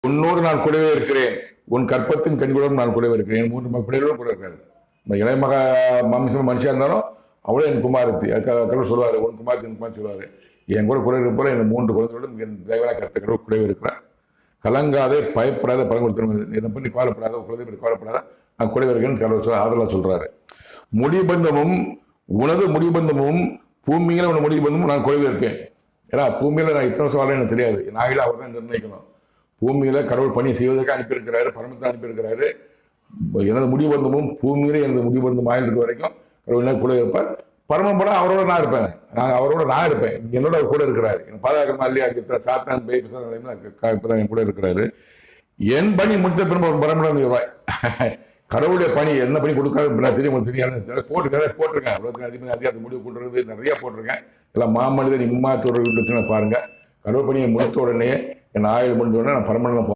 உன்னோடு நான் கூடவே இருக்கிறேன், உன் கற்பத்தின் கண்களோடு நான் கூடவே இருக்கிறேன். 3 பிள்ளைகளும் கூட இருக்காரு. இந்த இளையமக மனுஷியா இருந்தாலும் அவளே என் குமாரத்தி. கடவுள் சொல்லுவார், உன் குமாரத்தி என் குமாரத்தி சொல்லுவார். என் கூட இருப்போம். என் 3 குழந்தைகளும் என் தேவனாக கர்த்தர் கடவுள் கூடவே இருக்கிறார். கலங்காதே, பயப்படாத, பழங்குடுத்தணும், இதை பண்ணி கவலைப்படாத, குழந்தை பற்றி கவலைப்படாத, நான் கூடவே இருக்கேன்னு கடவுள் சொல்ல அதெல்லாம் சொல்றாரு. முடிபந்தமும் உனது முடிபந்தமும் பூமியில உன முடிபந்தமும் நான் கூடவே இருப்பேன். ஏன்னா பூமியில நான் இத்தனை சொல்ல எனக்கு தெரியாது. நாயில அவர் தான் நிர்ணயிக்கணும். பூமியில கடவுள் பணி செய்வதற்கு அனுப்பியிருக்கிறாரு, பரமத்தை அனுப்பியிருக்கிறாரு. எனது முடிபந்தமும் பூமியில எனது முடிபந்தம் ஆயில் இருக்க வரைக்கும் கடவுள் என்ன கூட இருப்பார். பரமபடம் அவரோட நான் இருப்பேன். அவரோட நான் இருப்பேன். என்னோட அவர் கூட இருக்கிறாரு. என் பாதுகாக்கமா இல்லையா? சாத்தான் பேய் பிசாதான் என் கூட இருக்கிறாரு. என் பணி முடித்த பின்பு பரமபடம் வருவாய். கடவுளுடைய பணி என்ன பணி கொடுக்காது தெரியும் தெரியாது. போட்டிருக்கேன். அதிகாரத்தை முடிவு கொண்டு நிறைய போட்டிருக்கேன். எல்லாம் மாமனிதன் இம்மாற்றோட பாருங்க. கடவுள் பணியை முடித்த உடனே என் ஆயுள் முடிஞ்ச உடனே நான் பரமபடம்